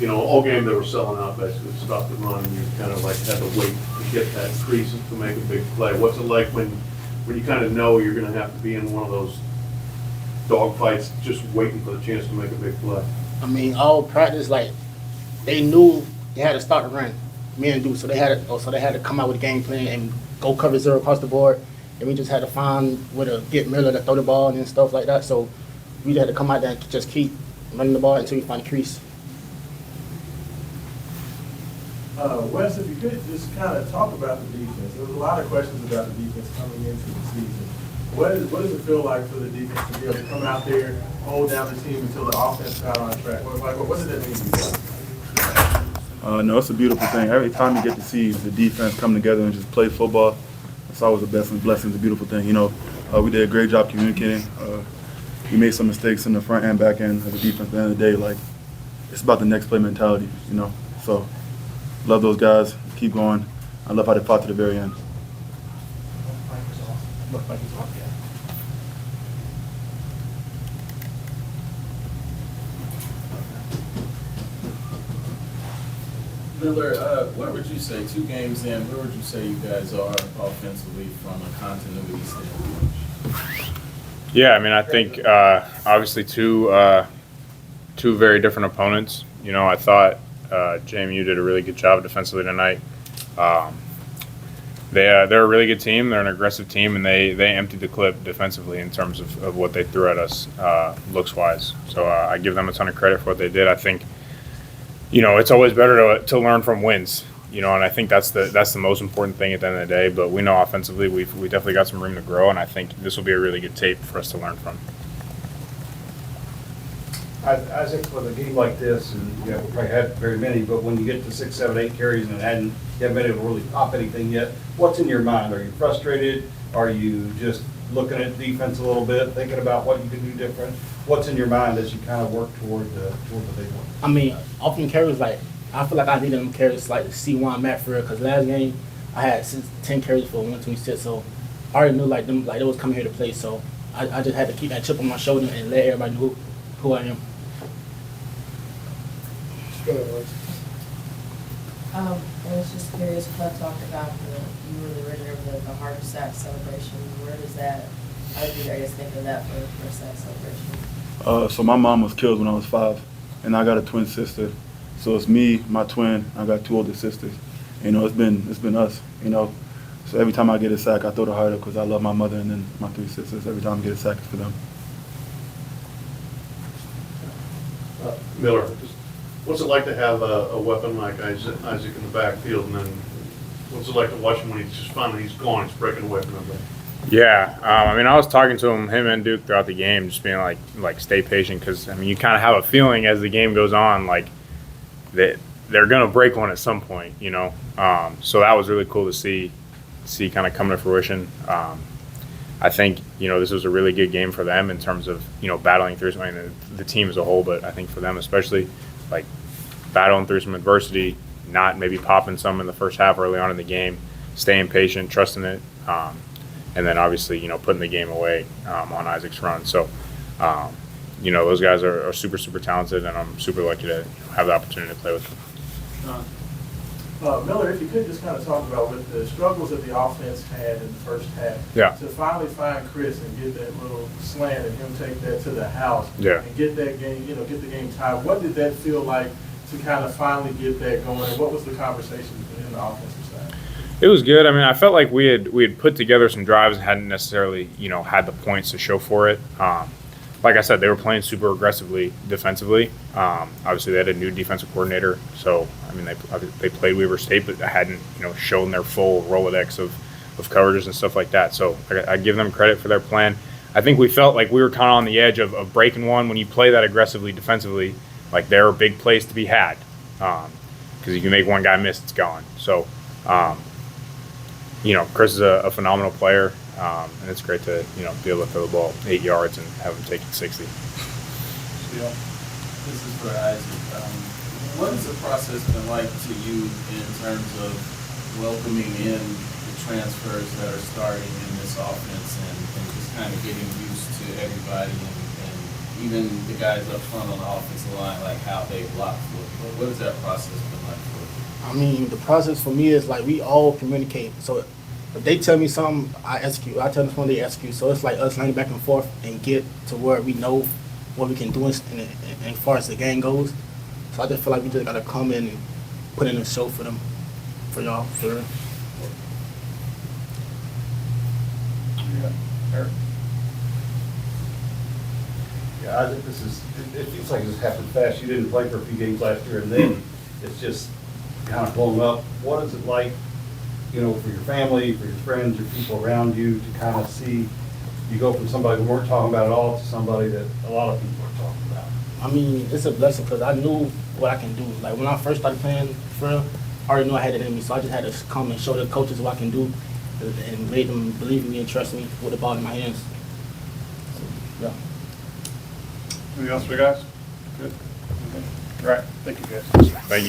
all game they were selling out basically, stopped the run, and you kind of like had to wait to get that crease to make a big play. What's it like when you kind of know you're going to have to be in one of those dog fights, just waiting for the chance to make a big play? I mean, all practice, like, they knew they had to start the run, me and Duke, so they had to come out with a game plan and go cover zero across the board, and we just had to find where to get Miller to throw the ball and stuff like that, so we had to come out there and just keep running the ball until we find the crease. Wes, if you could just kind of talk about the defense. There was a lot of questions about the defense coming into the season. What does it feel like for the defense to be able to come out there, hold down the team until the offense got on track? What does that mean to you? No, it's a beautiful thing. Every time you get to see the defense come together and just play football, it's always a blessing. It's a beautiful thing. We did a great job communicating. We made some mistakes in the front and back end of the defense. At the end of the day, it's about the next play mentality, So, love those guys. Keep going. I love how they fought to the very end. Miller, where would you say, 2 games in, where would you say you guys are offensively from a continuity standpoint? Yeah, I mean, I think obviously two very different opponents. I thought JMU did a really good job defensively tonight. They're a really good team. They're an aggressive team, and they emptied the clip defensively in terms of what they threw at us looks-wise. So I give them a ton of credit for what they did. I think, it's always better to learn from wins, and I think that's the most important thing at the end of the day. But we know offensively we definitely got some room to grow, and I think this will be a really good tape for us to learn from. Isaac, with a game like this, and we probably had very many, but when you get to 6, 7, 8 carries and you haven't been able to really pop anything yet, what's in your mind? Are you frustrated? Are you just looking at defense a little bit, thinking about what you can do different? What's in your mind as you kind of work toward the big one? I mean, often carries, I feel like I needed them carries to see where I'm at for real, because last game I had 10 carries for 126, so I already knew they was coming here to play, so I just had to keep that chip on my shoulder and let everybody know who I am. I was just curious, Cliff talked about you were the originator of the heart sack celebration. Where does that, how did you guys think of that for sack celebration? So my mom was killed when I was 5, and I got a twin sister. So it's me, my twin. I got 2 older sisters. It's been us. So every time I get a sack, I throw the heart up because I love my mother and then my 3 sisters. Every time I get a sack, it's for them. Miller, what's it like to have a weapon like Isaac in the backfield, and then what's it like to watch him when he's gone, he's breaking away from everybody? Yeah, I mean, I was talking to him and Duke throughout the game, just being like stay patient, because I mean, you kind of have a feeling as the game goes on, that they're gonna break one at some point, So that was really cool to see kind of come to fruition. I think this was a really good game for them in terms of battling through the team as a whole, but I think for them especially, battling through some adversity, not maybe popping some in the first half early on in the game, staying patient, trusting it. And then obviously, putting the game away on Isaac's run. So, those guys are super, super talented, and I'm super lucky to have the opportunity to play with them. Miller, if you could just kind of talk about with the struggles that the offense had in the first half, to finally find Chris and get that little slant and him take that to the house, and get that game, get the game tied. What did that feel like to kind of finally get that going? What was the conversation in the offensive side? It was good. I mean, I felt like we had put together some drives and hadn't necessarily, had the points to show for it. Like I said, they were playing super aggressively defensively. Obviously, they had a new defensive coordinator, so I mean, they played Weber State, but hadn't shown their full Rolodex of coverages and stuff like that. So I give them credit for their plan. I think we felt like we were kind of on the edge of breaking one. When you play that aggressively defensively, there are big plays to be had, because you can make one guy miss, it's gone. So. Chris is a phenomenal player, and it's great to, be able to throw the ball 8 yards and have him take it 60. Yeah. This is for Isaac. What has the process been like to you in terms of welcoming in the transfers that are starting in this offense and just kind of getting used to everybody and even the guys up front on the offensive line, like how they block for? What has that process been like for you? I mean, the process for me is like we all communicate. So if they tell me something, I execute. I tell them something, they execute. So it's like us running back and forth and get to where we know what we can do as far as the game goes. So I just feel like we just gotta come in and put in a show for them, for y'all, for real. Yeah, I think it feels like it's happened fast. You didn't play for a few games last year, and then it's just kind of blown up. What is it like, you know, for your family, for your friends, your people around you, to kind of see you go from somebody who weren't talking about it all to somebody that a lot of people are talking about? I mean, it's a blessing because I knew what I can do. Like when I first started playing for real, I already knew I had it in me. So I just had to come and show the coaches what I can do and made them believe in me and trust me with the ball in my hands. So, yeah. Anything else for you guys? Good? Okay. All right, thank you guys. Thank you.